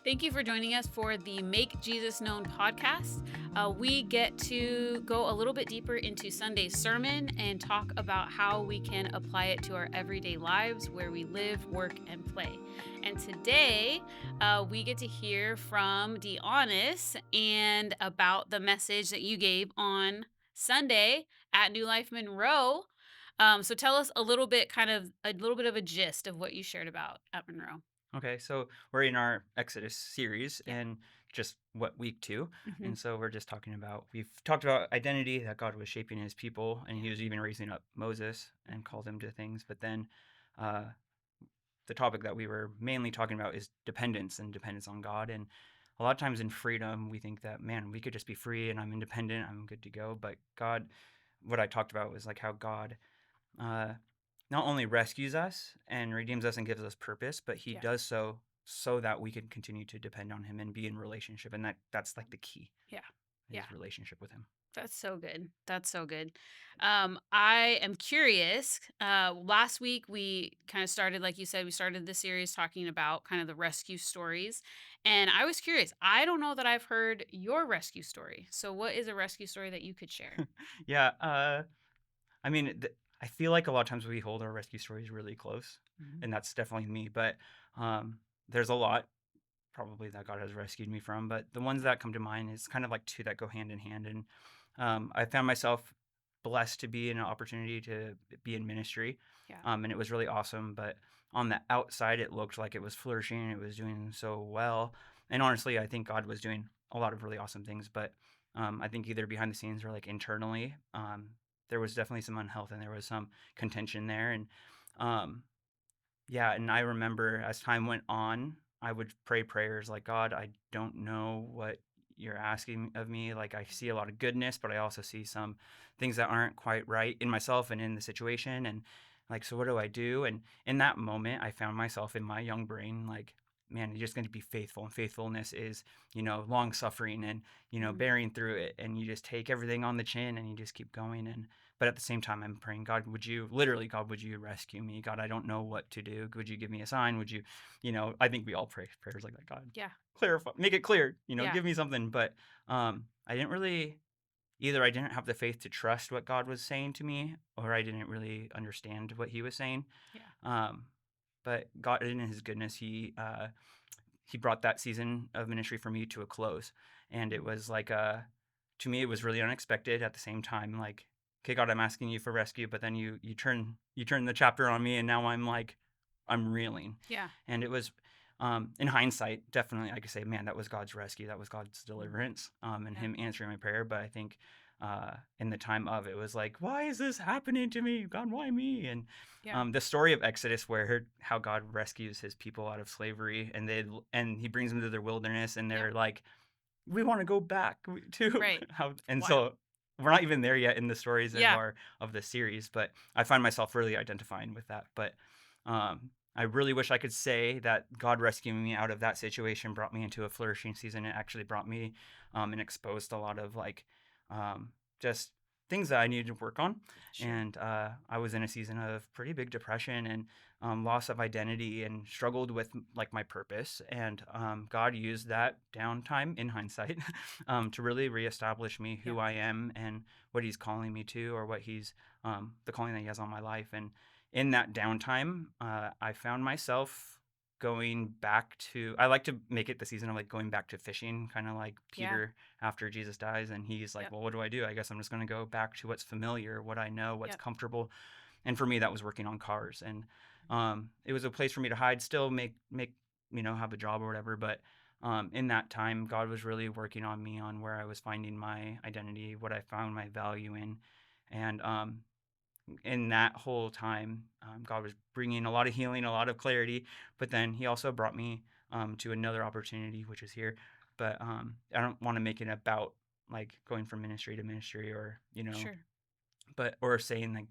Thank you for joining us for the Make Jesus Known podcast. We get to go a little bit deeper into Sunday's sermon and talk about how we can apply it to our everyday lives where we live, work, and play. And today, we get to hear from Dionis and about the message that you gave on Sunday at New Life Monroe. So tell us a little bit of a gist of what you shared about at Monroe. Okay, so we're in our Exodus series Yeah. and just what week 2. Mm-hmm. And so we've talked about identity, that God was shaping his people, and he was even raising up Moses and called him to things. But then uh, the topic that we were mainly talking about is dependence and dependence on God. And a lot of times in freedom, we think that, man, we could just be free and I'm independent, I'm good to go. But God, what I talked about was like how God uh, not only rescues us and redeems us and gives us purpose, but he Yeah. does so that we can continue to depend on him and be in relationship. And that's like the key Yeah. Yeah. is relationship with him. That's so good. That's so good. I am curious. Last week we kind of started, like you said, we started the series talking about kind of the rescue stories. And I was curious. I don't know that I've heard your rescue story. So what is a rescue story that you could share? Yeah. I mean, I feel like a lot of times we hold our rescue stories really close, Mhm. and that's definitely me. But there's a lot probably that God has rescued me from. But the ones that come to mind is kind of like two that go hand in hand. And I found myself blessed to be in an opportunity to be in ministry, Yeah. and it was really awesome. But on the outside, it looked like it was flourishing, it was doing so well, and honestly, I think God was doing a lot of really awesome things. But I think either behind the scenes or like internally, there was definitely some unhealth and there was some contention there, and um, yeah, and I remember as time went on, I would pray prayers like, God, I don't know what you're asking of me. Like, I see a lot of goodness, but I also see some things that aren't quite right in myself and in the situation. And like, so what do I do? And in that moment, I found myself in my young brain, like, man, you're just going to be faithful. And faithfulness is, long suffering and, Mhm. bearing through it. And you just take everything on the chin and you just keep going. But at the same time, I'm praying, God, God, would you rescue me? God, I don't know what to do. Would you give me a sign? Would you, I think we all pray prayers like that. God, Yeah. clarify, make it clear, Yeah. give me something. But I didn't really, either I didn't have the faith to trust what God was saying to me, or I didn't really understand what he was saying. Yeah. Um, but God, in his goodness, he brought that season of ministry for me to a close. And it was like, to me, it was really unexpected at the same time. Like, okay, God, I'm asking you for rescue, but then you turn the chapter on me, and now I'm reeling. Yeah. And it was, in hindsight, definitely I could say, man, that was God's rescue, that was God's Mhm. deliverance, and Yeah. Him answering my prayer. But I think, in the time of it was like, why is this happening to me, God? Why me? And Yeah. the story of Exodus, where how God rescues His people out of slavery, and He brings them to their wilderness, and Yeah. they're like, we want to go back to Right. how. It's And wild. so we're not even there yet in the stories Yeah. of the series, but I find myself really identifying with that. But I really wish I could say that God rescuing me out of that situation brought me into a flourishing season. It actually brought me, and exposed a lot of like, um, just things that I needed to work on. Sure. And I was in a season of pretty big depression and loss of identity, and struggled with like my purpose. And God used that downtime in hindsight to really reestablish me Yeah. who I am and what He's calling me to, or what He's the calling that He has on my life. And in that downtime, I found myself going back to, I like to make it the season of like going back to fishing, kind of like Yeah. Peter after Jesus dies, and he's like, Yep. well, what do I do? I guess I'm just going to go back to what's familiar, what I know, what's Yep. comfortable. And for me, that was working on cars. And it was a place for me to hide, still make have a job or whatever. But in that time, God was really working on me, on where I was finding my identity, what I found my value in. And in that whole time, God was bringing a lot of healing, a lot of clarity. But then He also brought me to another opportunity, which is here. But I don't want to make it about like going from ministry to ministry, or Sure. but or saying like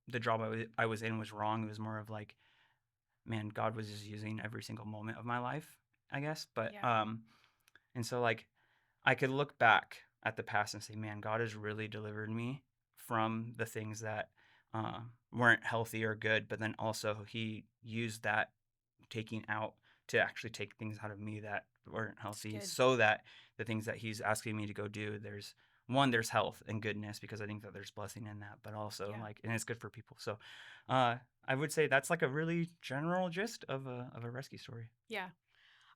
the job I was in was wrong. It was more of like, man, God was just using every single moment of my life, I guess. But Yeah. and so like I could look back at the past and say, man, God has really delivered me from the things that weren't healthy or good. But then also He used that taking out to actually take things out of me that weren't It's healthy, good. so that the things that he's asking me to go do, there's health and goodness, because I think that there's blessing in that, but also Yeah. like, and it's good for people. So, uh, I would say that's like a really general gist of a rescue story. Yeah.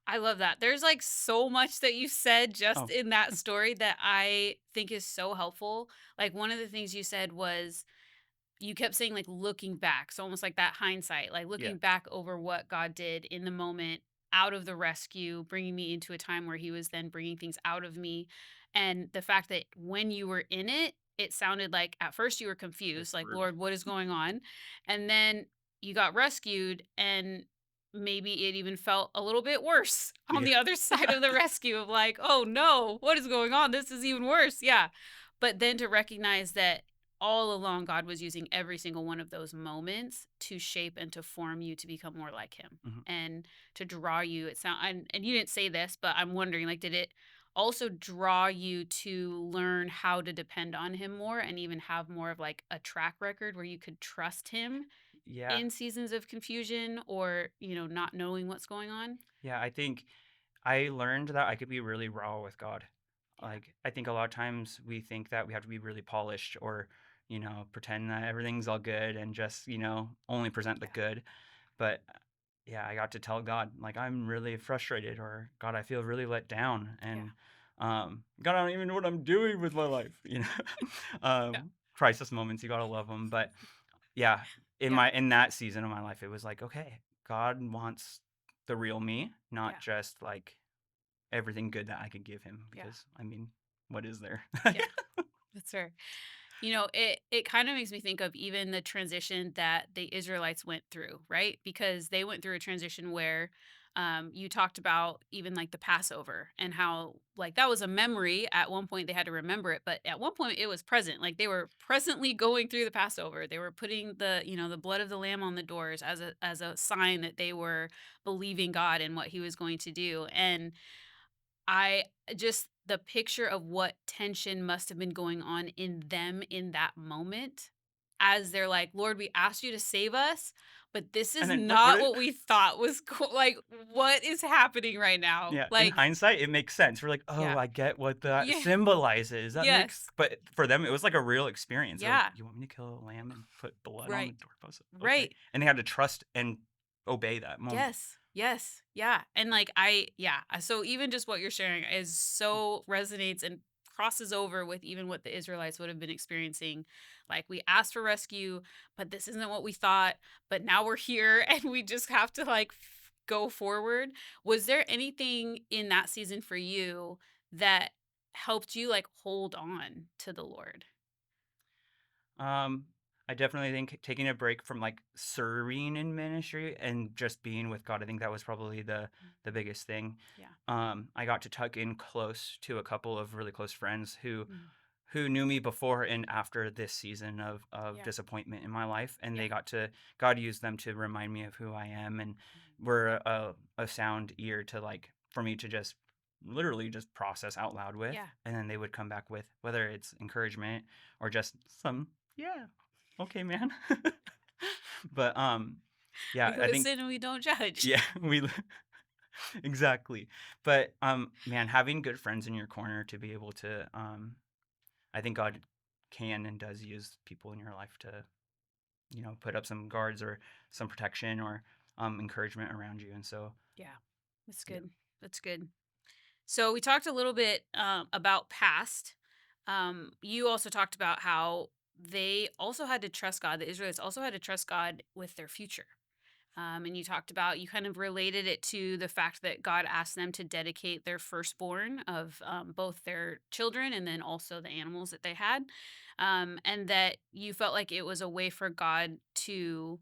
I love that. There's like so much that you said just Oh, in that story that I think is so helpful. Like one of the things you said was you kept saying like looking back. So almost like that hindsight, like yeah, looking back over what God did in the moment out of the rescue, bringing me into a time where he was then bringing things out of me. And the fact that when you were in it, it sounded like at first you were it's confused, like, brutal. Lord, what is going on? And then you got rescued and maybe it even felt a little bit worse on Yeah, the other side of the rescue of like, oh no, what is going on? This is even worse. Yeah. But then to recognize that all along God was using every single one of those moments to shape and to form you to become more like him mhm. and to draw you. It sound and you didn't say this, but I'm wondering like did it also draw you to learn how to depend on him more and even have more of like a track record where you could trust him Yeah, in seasons of confusion or, not knowing what's going on? yeah. I think I learned that I could be really raw with God. Yeah. Like, I think a lot of times we think that we have to be really polished, or, pretend that everything's all good and just, only present the Yeah. good. But yeah, I got to tell God, like, I'm really frustrated, or God, I feel really let down. Yeah. And God, I don't even know what I'm doing with my life. Yeah. Crisis moments, you got to love them. But yeah, Yeah. in that season of my life, it was like, okay, God wants the real me, not Yeah. just like everything good that I could give him, Yeah. because I mean, what is there? Yeah. That's fair. It kind of makes me think of even the transition that the Israelites went through, right? Because they went through a transition where you talked about even like the Passover and how like that was a memory at one point they had to remember it, but at one point it was present. Like they were presently going through the Passover. They were putting the blood of the lamb on the doors as a sign that they were believing God and what he was going to do. And I just the picture of what tension must have been going on in them in that moment as they're like, "Lord, we asked you to save us, but this And is then what not it what we thought was like, what is happening right now?" yeah, in Like, hindsight, it makes sense. We're like, "Oh, yeah. I get what that Yeah. symbolizes. That makes," Yes. but for them, it was like a real experience. They're like, Yeah. "You want me to kill a lamb and put blood on the Right. doorpost? Okay." Right. And they had to trust and obey that moment. Yes. Yes. Yeah. And like so even just what you're sharing is so resonates and crosses over with even what the Israelites would have been experiencing. Like we asked for rescue, but this isn't what we thought, but now we're here and we just have to like go forward. Was there anything in that season for you that helped you like hold on to the Lord? Um, I definitely think taking a break from like serving in ministry and just being with God, I think that was probably the biggest thing. Yeah. I got to tuck in close to a couple of really close friends Mm. who knew me before and after this season of Yeah. disappointment in my life, and Yeah. God used them to remind me of who I am, and Mm. were a sound ear to, like, for me to just literally just process out loud with. Yeah. And then they would come back with, whether it's encouragement or just some, yeah, okay, man. But We yeah, I think, listen and we don't judge. yeah, exactly. But man, having good friends in your corner to be able to, I think God can and does use people in your life to, put up some guards or some protection, or encouragement around you. And so, Yeah. That's yeah, good. That's good. So we talked a little bit about past. You also talked about how they also had to trust God. The Israelites also had to trust God with their future. And you talked about, you kind of related it to the fact that God asked them to dedicate their firstborn of both their children and then also the animals that they had. And that you felt like it was a way for God to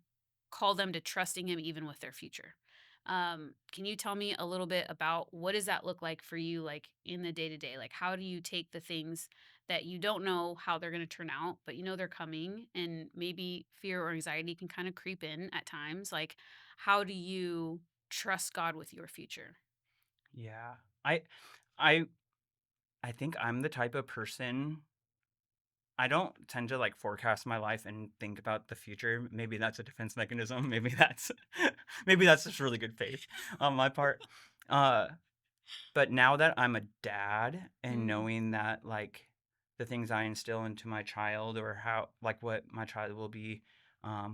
call them to trusting Him even with their future. Can you tell me a little bit about what does that look like for you, like in the day to day? Like, how do you take the things that you don't know how they're going to turn out, but you know they're coming, and maybe fear or anxiety can kind of creep in at times? Like, how do you trust God with your future? yeah. I I I think I'm the type of person. I don't tend to like forecast my life and think about the future. Maybe that's a defense mechanism. Maybe that's maybe that's just really good faith on my part. Uh but now that I'm a dad and Mm, knowing that like the things I instill into my child or how like what my child will be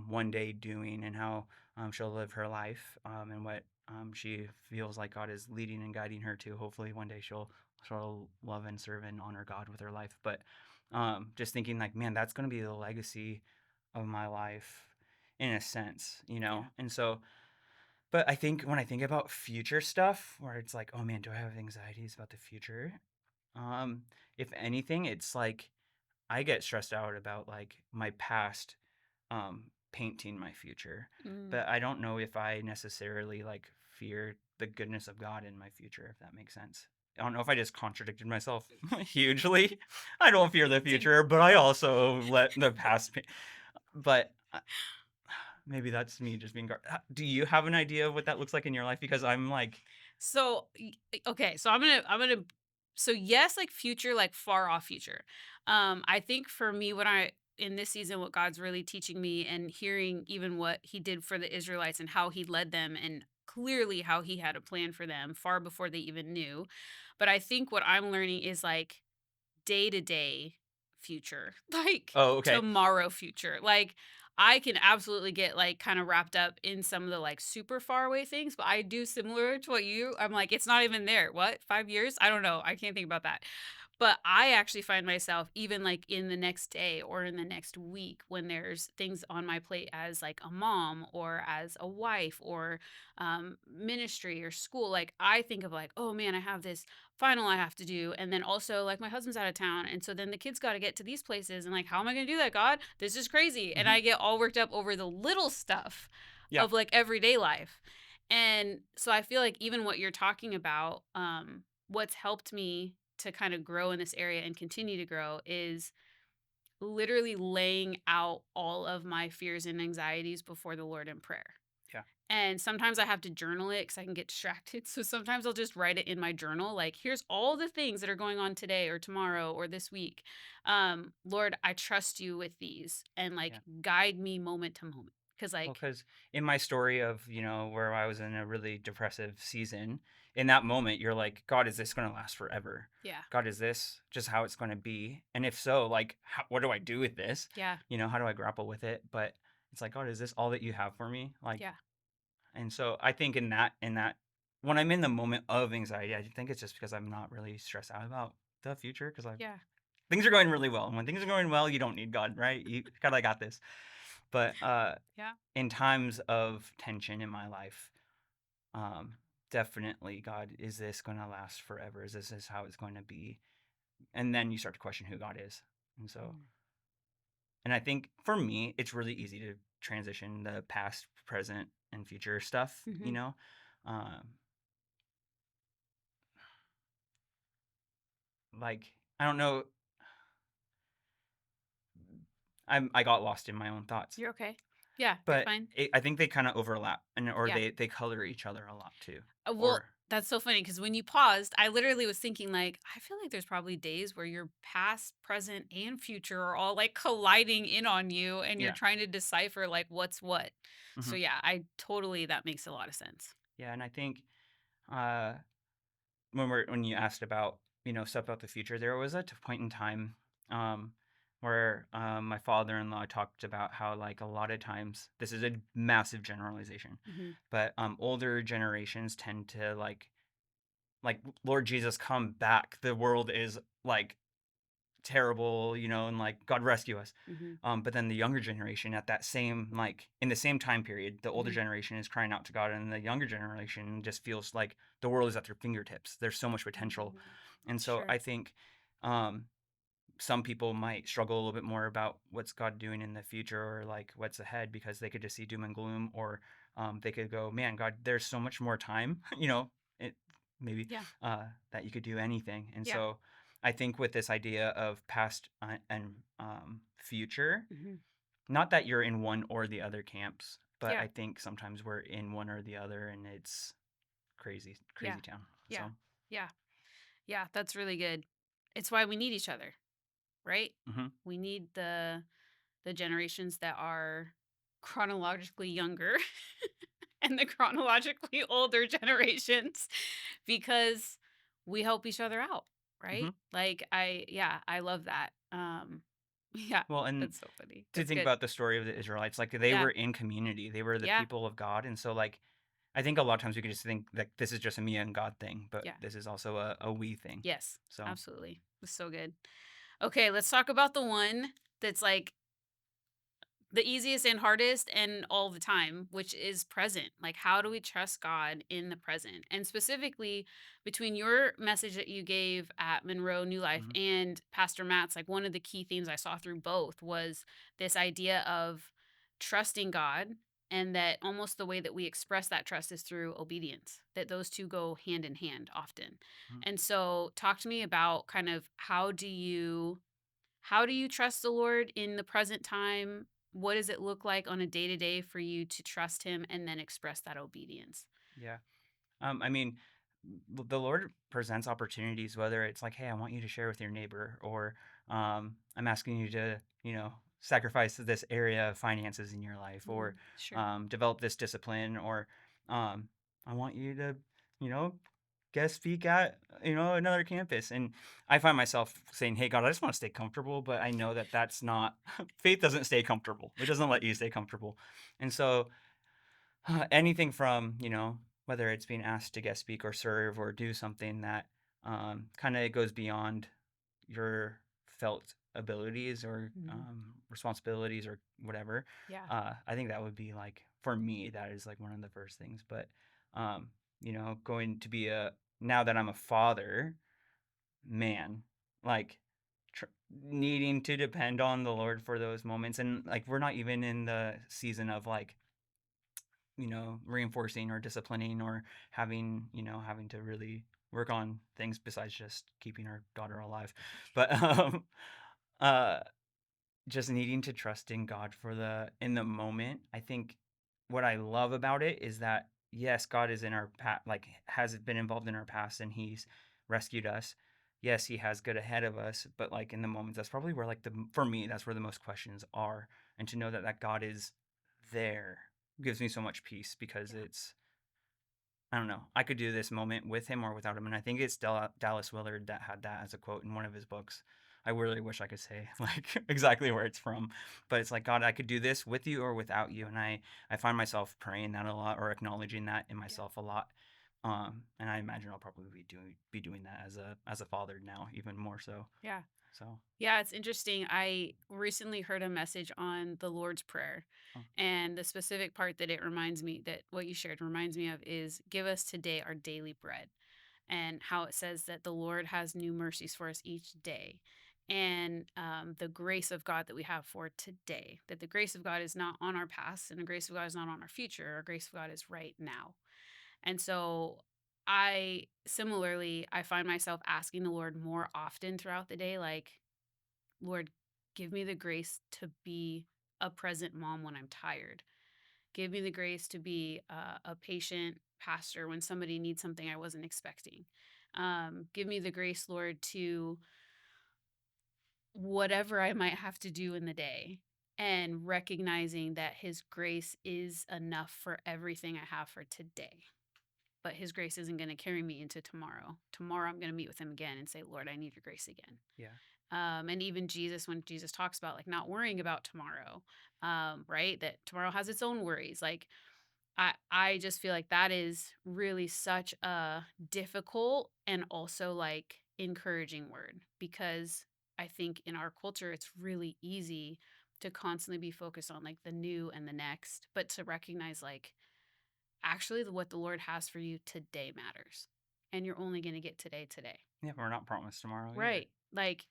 one day doing and how she'll live her life and what she feels like God is leading and guiding her to. Hopefully one day she'll love and serve and honor God with her life. But just thinking like, man, that's going to be the legacy of my life in a sense, you yeah. know? And so but I think when I think about future stuff where it's like, "Oh, man, do I have anxieties about the future?" Um, if anything, it's like I get stressed out about, like, my past, painting my future, Mm, but I don't know if I necessarily, like, fear the goodness of God in my future, if that makes sense. I don't know if I just contradicted myself hugely. I don't fear the to future, but I also let the past but maybe that's me just being do you have an idea of what that looks like in your life? Because I'm like So okay, so I'm gonna so yes, like future, like far off future. I think for me, when I in this season, what God's really teaching me and hearing even what He did for the Israelites and how He led them and clearly how He had a plan for them far before they even knew. But I think what I'm learning is like day to day future, like oh, okay. tomorrow future. Like I can absolutely get like kind of wrapped up in some of the like super far away things, but I do similar to what you. I'm like, it's not even there. What? 5 years? I don't know. I can't think about that. But I actually find myself even like in the next day or in the next week when there's things on my plate as like a mom or as a wife or ministry or school. Like I think of like, oh man, I have this final I have to do. And then also like my husband's out of town. And so then the kids got to get to these places. And like, how am I going to do that, God? This is crazy. And Mhm. I get all worked up over the little stuff Yeah. of like everyday life. And so I feel like even what you're talking about, what's helped me to kind of grow in this area and continue to grow is literally laying out all of my fears and anxieties before the Lord in prayer. Yeah. And sometimes I have to journal it because I can get distracted. So sometimes I'll just write it in my journal. Like, here's all the things that are going on today or tomorrow or this week. Lord, I trust you with these and Yeah. like guide me moment to moment. Cause Well, like, because in my story of, where I was in a really depressive season, in that moment, you're like, God, is this going to last forever? yeah, God, is this just how it's going to be? And if so, like, what do I do with this? yeah, How do I grapple with it? But it's like, God, is this all that you have for me? Like, yeah, and so I think in that, when I'm in the moment of anxiety, I think it's just because I'm not really stressed out about the future because yeah, things are going really well. And when things are going well, you don't need God, right? You God, I got this. But yeah, in times of tension in my life, definitely, God, is this going to last forever? Is this is how it's going to be? And then you start to question who God is. And so, mm, and I think for me, it's really easy to transition the past, present, and future stuff. mm-hmm. Um, like I don't know, I got lost in my own thoughts, You're okay. Yeah, you're but fine. I think they kind of overlap, and or Yeah. they color each other a lot too. Well, Or that's so funny because when you paused, I literally was thinking, like, I feel like there's probably days where your past, present, and future are all like colliding in on you and you're yeah, trying to decipher like what's what. So, hmm yeah, I totally, that makes a lot of sense. yeah, and I think uh, when you asked about stuff about the future, there was a point in time um, where my father-in-law talked about how like a lot of times this is a massive generalization, Hmm. but older generations tend to like Lord Jesus come back, the world is like terrible, and like God rescue us. Hmm. But then the younger generation at that same like in the same time period, the older Hmm. generation is crying out to God, and the younger generation just feels like the world is at their fingertips. There's so much potential, and so Sure. I think um, some people might struggle a little bit more about what's God doing in the future or like what's ahead because they could just see doom and gloom, or they could go, man, God, there's so much more time, it, maybe Yeah. that you could do anything. And Yeah. so I think with this idea of past and future, Hmm. not that you're in one or the other camps, but Yeah. I think sometimes we're in one or the other and it's crazy, Yeah. crazy town. Yeah. So Yeah. Yeah. That's really good. It's why we need each other. right? Mhm. We need the generations that are chronologically younger and the chronologically older generations because we help each other out, Mhm. right? Like I love that. Yeah, Well, and that's so funny. to That's think good. about the story of the Israelites, like, they Yeah. were in community, they were the Yeah. people of God, and so, like, I think a lot of times we could just think that this is just a me and God thing, but Yeah. this is also a we thing. Yes. So, Absolutely. It's so good. Okay, let's talk about the one that's like the easiest and hardest and all the time, which is present. Like, how do we trust God in the present? And specifically, between your message that you gave at Monroe New Life mhm, and Pastor Matt's, like, one of the key themes I saw through both was this idea of trusting God, and that almost the way that we express that trust is through obedience, that those two go hand in hand often. mhm, And so, talk to me about kind of how do you trust the Lord in the present time? What does it look like on a day to day for you to trust Him and then express that obedience? yeah. I mean, the Lord presents opportunities, whether it's like, "Hey, I want you to share with your neighbor," or "I'm asking you to, sacrifice this area of finances in your life," or Sure. develop this discipline, or um, "I want you to, you know, guest speak at, another campus." And I find myself saying, "Hey, God, I just want to stay comfortable," but I know that that's not faith. Doesn't stay comfortable. It doesn't let you stay comfortable, and so anything from, whether it's being asked to guest speak or serve or do something that kind of goes beyond your felt abilities or Mhm. responsibilities or whatever. Yeah. I think that would be like, for me, that is like one of the first things. But, um, going to be now that I'm a father, man, like tr- needing to depend on the Lord for those moments. And like, we're not even in the season of like, reinforcing or disciplining or having to really work on things besides just keeping our daughter alive. But uh just needing to trust in God for the in the moment. I think what I love about it is that yes, God is in our past, like has been involved in our past and he's rescued us. Yes, he has good ahead of us, but like in the moments, that's probably where like for me, that's where the most questions are. And to know that God is there gives me so much peace because Yeah. I don't know. I could do this moment with him or without him. And I think it's Dallas Willard that had that as a quote in one of his books. I really wish I could say like exactly where it's from, but it's like, God, I could do this with you or without you. And I find myself praying that a lot or acknowledging that in Yeah. myself a lot. And I imagine I'll probably be doing that as a father now, even more so. Yeah. So, Yeah, it's interesting. I recently heard a message on the Lord's Prayer, oh, and the specific part that it reminds me that what you shared reminds me of is give us today our daily bread, and how it says that the Lord has new mercies for us each day. And the grace of God that we have for today, that the grace of God is not on our past and the grace of God is not on our future. Our grace of God is right now. And so I find myself asking the Lord more often throughout the day, like, Lord, give me the grace to be a present mom when I'm tired. Give me the grace to be a patient pastor when somebody needs something I wasn't expecting. Give me the grace, Lord, to whatever I might have to do in the day, and recognizing that His grace is enough for everything I have for today. But His grace isn't going to carry me into tomorrow. Tomorrow, I'm going to meet with Him again and say, Lord, I need your grace again. yeah. And even Jesus, when Jesus talks about like not worrying about tomorrow, right? That tomorrow has its own worries. Like I just feel like that is really such a difficult and also like encouraging word, because I think in our culture it's really easy to constantly be focused on like the new and the next, but to recognize like actually what the Lord has for you today matters. And you're only going to get today. Yeah, we're not promised tomorrow either. Right. Like,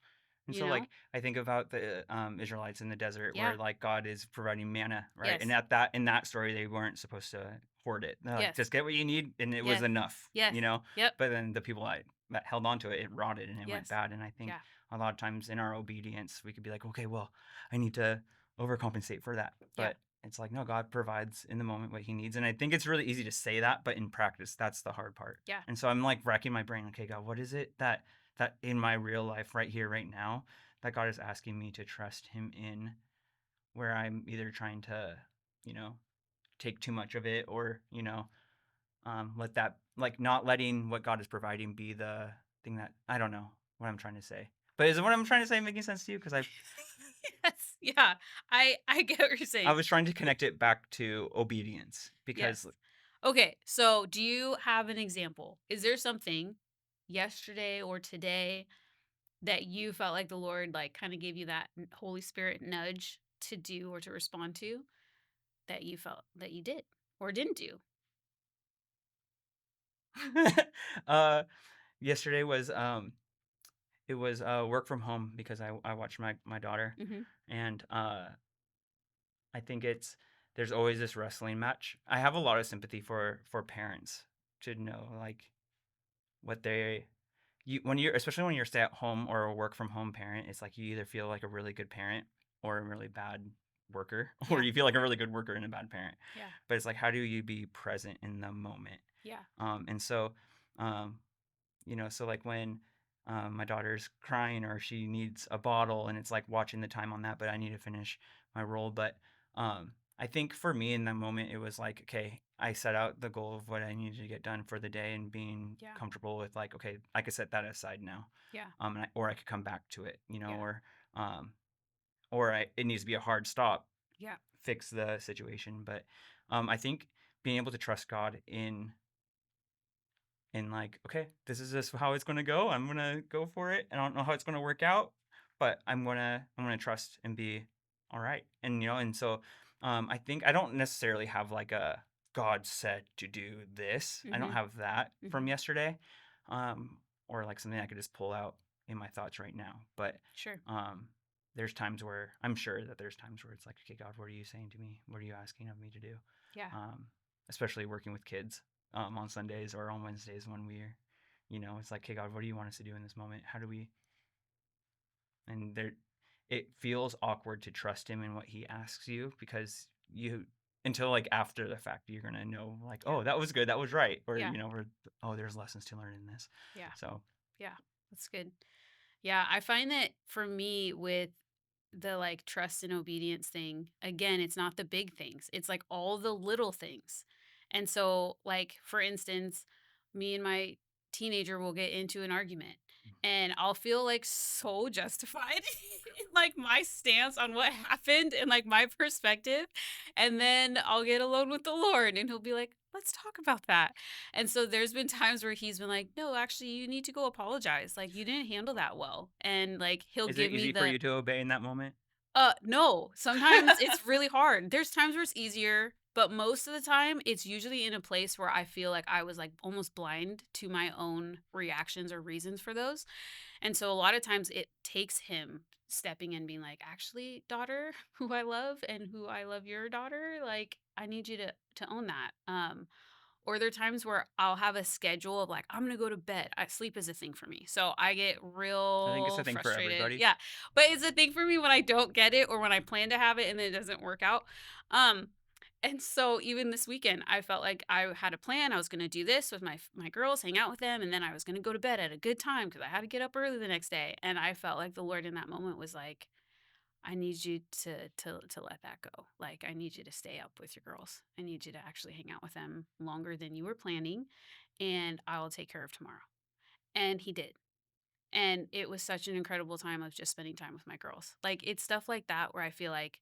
And you so, know? like, I think about the Israelites in the desert, Yeah. where like God is providing manna, right? And Yes. at that in that story, they weren't supposed to hoard it. They're like, Yes. just get what you need, and it was Yes. enough, Yes. Yep. But then the people that held on to it, it rotted and it went Yes. bad. And I think Yeah. a lot of times in our obedience, we could be like, okay, well, I need to overcompensate for that, Yeah. but it's like, no, God provides in the moment what He needs. And I think it's really easy to say that, but in practice, that's the hard part. Yeah. And so I'm like racking my brain, okay, God, what is it that in my real life right here, right now, that God is asking me to trust Him in, where I'm either trying to, you know, take too much of it, or, let that, like, not letting what God is providing be the thing that, I don't know what I'm trying to say. But is what I'm trying to say making sense to you? Because Yes. Yeah. I get what you're I saying. was trying to connect it back to obedience, because Yes. Okay. So, do you have an example? Is there something yesterday or today that you felt like the Lord like kind of gave you that Holy Spirit nudge to do or to respond to that you felt that you did or didn't do? uh, yesterday was it was work from home because I watched my daughter, Mhm. and I think there's always this wrestling match. I have a lot of sympathy for parents to know, like, what they you when you're especially when you're stay at home or a work from home parent. It's like you either feel like a really good parent or a really bad worker, or Yeah. you feel like a really good worker and a bad parent. Yeah. But it's like, how do you be present in the moment? Yeah. And so, um, so like when my daughter's crying or she needs a bottle, and it's like watching the time on that, but I need to finish my role. But I think for me in that moment, it was like, okay, I set out the goal of what I needed to get done for the day, and being Yeah. comfortable with, like, okay, I could set that aside now, Yeah. or I could come back to it, Yeah. um, it needs to be a hard stop, Yeah. fix the situation. But I think being able to trust God in, like, okay, this is just how it's going to go. I'm going to go for it. I don't know how it's going to work out, but I'm going to trust and be all right. And and so I think I don't necessarily have like a God said to do this. I don't Mhm. have that from Mhm. yesterday. Um or like something I could just pull out in my thoughts right now. But Sure. um there's times where I'm sure that there's times where it's like, okay, God, what are you saying to me? What are you asking of me to do? Yeah. Um Especially working with kids on Sundays or on Wednesdays, when it's like, hey, God, what do you want us to do in this moment? How do we, and there, it feels awkward to trust Him in what He asks you, because until like after the fact, you're going to know, like, Yeah. oh, that was good. That was right. Or, Yeah. oh, there's lessons to learn in this. Yeah. So, Yeah. That's good. Yeah, I find that for me with the like trust and obedience thing, again, it's not the big things. It's like all the little things. And so, like, for instance, me and my teenager will get into an argument and I'll feel like so justified in like my stance on what happened and like my perspective. And then I'll get alone with the Lord and he'll be like, let's talk about that. And so there's been times where he's been like, "No, actually you need to go apologize. Like you didn't handle that well." And like he'll is it give me easy for the you to obey in that moment? no, sometimes it's really hard. There's times where it's easier, but most of the time it's usually in a place where I feel like I was like almost blind to my own reactions or reasons for those. And so a lot of times it takes him stepping in being like, "Actually, daughter, who I love and who I love your daughter, like I need you to own that." Or there are times where I'll have a schedule of like, I'm gonna go to bed. Sleep is a thing for me. So I get I think it's a real thing for frustrated. everybody. Yeah. But it's a thing for me when I don't get it or when I plan to have it and then it doesn't work out. Um, and so even this weekend, I felt like I had a plan. I was gonna do this with my girls, hang out with them, and then I was gonna go to bed at a good time because I had to get up early the next day. And I felt like the Lord in that moment was like, I need you to let that go. Like I need you to stay up with your girls. I need you to actually hang out with them longer than you were planning and I will take care of tomorrow. And he did. And it was such an incredible time of just spending time with my girls. Like it's stuff like that where I feel like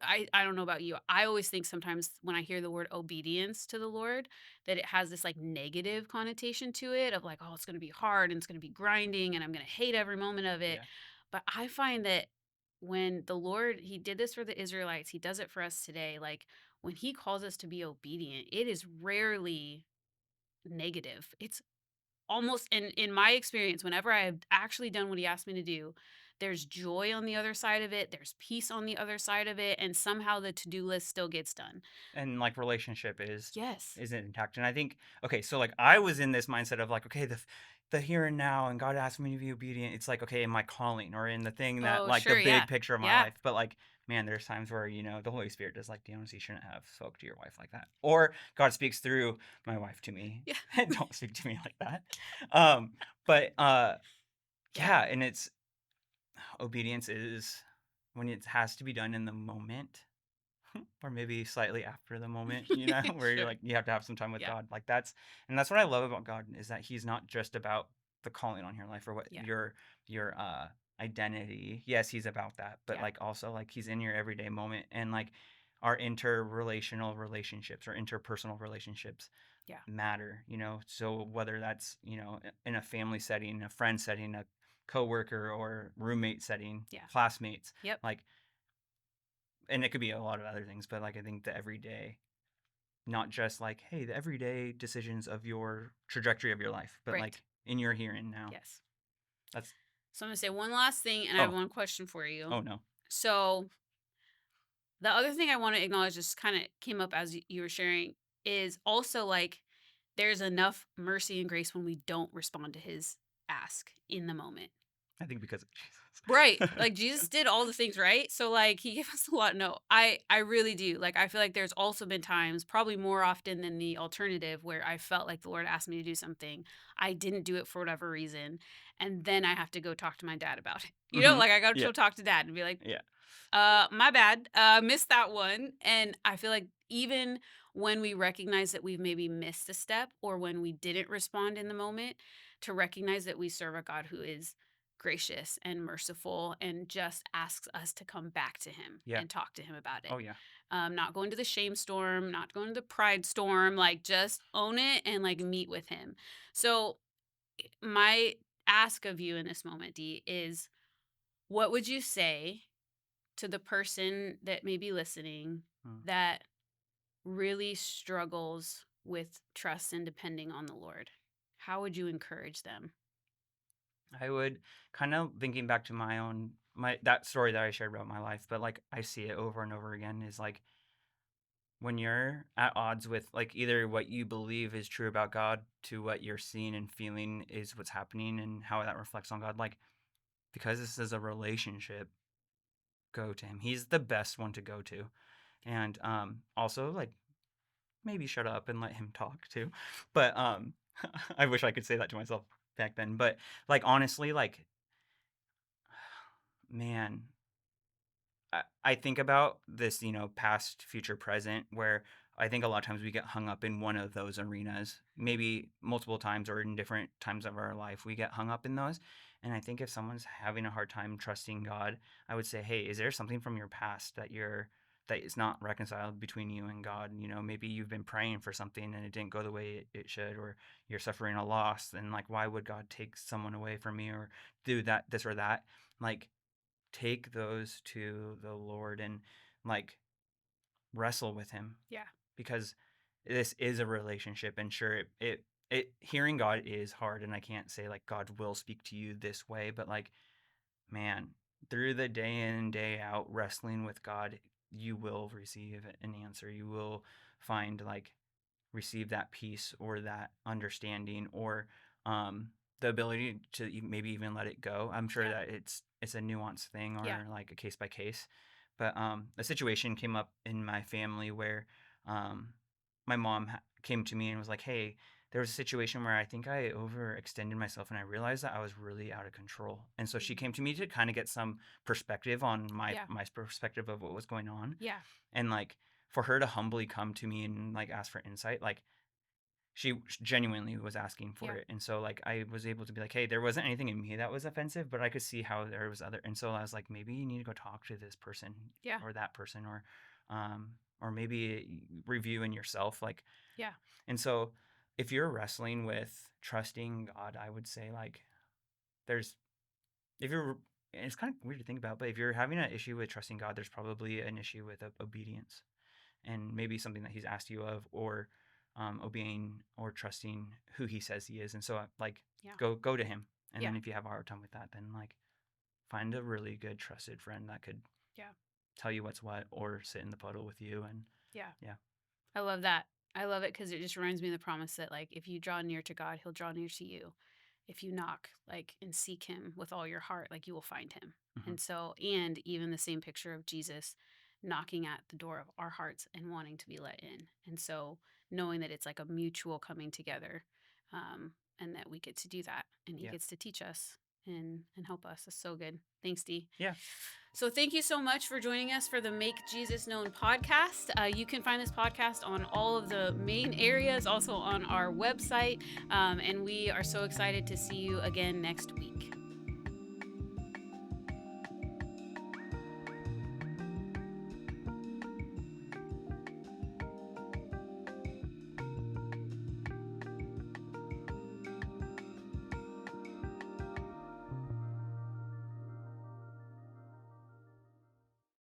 I don't know about you. I always think sometimes when I hear the word obedience to the Lord that it has this like negative connotation to it of like, oh, it's going to be hard and it's going to be grinding and I'm going to hate every moment of it. Yeah. But I find that when the Lord, he did this for the Israelites, he does it for us today. Like when he calls us to be obedient, it is rarely negative. It's almost in my experience, whenever I have actually done what he asked me to do, there's joy on the other side of it, there's peace on the other side of it, and somehow the to-do list still gets done. And like relationship is Yes. isn't intact. And I think, okay, so like I was in this mindset of like, okay, the here and now, and God asked me to be obedient. It's like, okay, in my calling, or in the thing that, Oh, like, the sure, big yeah. picture of my Yeah. life. But like, man, there's times where the Holy Spirit is like, Dionis, you shouldn't have spoke to your wife like that, or God speaks through my wife to me. Yeah. Don't speak to me like that. um but Yeah. yeah, and it's obedience is when it has to be done in the moment or maybe slightly after the moment, where you're Sure. like you have to have some time with Yeah. God. Like that's what I love about God is that he's not just about the calling on your life or what Yeah. your identity. Yes, he's about that, but Yeah. like also like he's in your everyday moment and like our interrelational relationships or interpersonal relationships Yeah. matter. So whether that's in a family setting, a friend setting, a coworker or roommate setting, Yeah. classmates, Yep. like and it could be a lot of other things, but like I think the everyday, not just like, hey, the everyday decisions of your trajectory of your life, but Right. like in your here and now. Yes. That's So I'm gonna say one last thing, and I have oh, one question for you. oh no. So the other thing I want to acknowledge, just kind of came up as you were sharing, is also like there's enough mercy and grace when we don't respond to his ask in the moment. I think because of Right. Jesus. Like Jesus did all the things right. So like he gave us a lot. No, I really do. Like I feel like there's also been times, probably more often than the alternative, where I felt like the Lord asked me to do something. I didn't do it for whatever reason. And then I have to go talk to my dad about it. Hmm. Like I got to Yeah, go talk to dad and be like, yeah. my bad. Missed that one. And I feel like even when we recognize that we've maybe missed a step or when we didn't respond in the moment, to recognize that we serve a God who is gracious and merciful and just asks us to come back to him Yeah. and talk to him about it. Oh yeah. Not going to the shame storm, not going to the pride storm, like just own it and like meet with him. So my ask of you in this moment, D, is what would you say to the person that may be listening Mm. that really struggles with trust and depending on the Lord? How would you encourage them? I would kind of thinking back to my that story that I shared about my life, but like I see it over and over again is like when you're at odds with like either what you believe is true about God to what you're seeing and feeling is what's happening and how that reflects on God, like because this is a relationship, go to him. He's the best one to go to. And also like maybe shut up and let him talk too. But I wish I could say that to myself back then. But like honestly, like man, I think about this past, future, present, where I think a lot of times we get hung up in one of those arenas, maybe multiple times or in different times of our life, we get hung up in those. And I think if someone's having a hard time trusting God, I would say, hey, is there something from your past that is not reconciled between you and God? Maybe you've been praying for something and it didn't go the way it should, or you're suffering a loss, and like, why would God take someone away from me or do that, this or that? Like, take those to the Lord and like wrestle with him Yeah. because this is a relationship, and sure it hearing God is hard, and I can't say like God will speak to you this way, but like man, through the day in and day out wrestling with God, you will receive an answer. You will find like receive that peace or that understanding or um the ability to maybe even let it go. I'm sure Yeah. that it's a nuanced thing Yeah. or like a case by case. But a situation came up in my family where um my mom came to me and was like, "Hey, there was a situation where I think I overextended myself and I realized that I was really out of control." And so she Mhm. came to me to kind of get some perspective on my Yeah. my perspective of what was going on. Yeah. And like for her to humbly come to me and like ask for insight, like she genuinely was asking for Yeah. it. And so like I was able to be like, hey, there wasn't anything in me that was offensive, but I could see how there was other. And so I was like, maybe you need to go talk to this person Yeah. or that person or maybe review in yourself. Like, Yeah. and so if you're wrestling with trusting God, I would say like there's if you're and it's kind of weird to think about, but if you're having an issue with trusting God, there's probably an issue with obedience and maybe something that he's asked you of or obeying or trusting who he says he is. And so like Yeah. go to him. And Yeah. then if you have a hard time with that, then like find a really good trusted friend that could Yeah. tell you what's what or sit in the puddle with you. And Yeah. yeah. I love that. I love it because it just reminds me of the promise that like if you draw near to God, he'll draw near to you. If you knock like and seek him with all your heart, like you will find him. Hmm. And so, and even the same picture of Jesus knocking at the door of our hearts and wanting to be let in. And so knowing that it's like a mutual coming together, and that we get to do that and he Yeah. gets to teach us. and help us. That's so good. Thanks, Dee. Yeah. So thank you so much for joining us for the Make Jesus Known podcast. You can find this podcast on all of the main areas, also on our website. And we are so excited to see you again next week.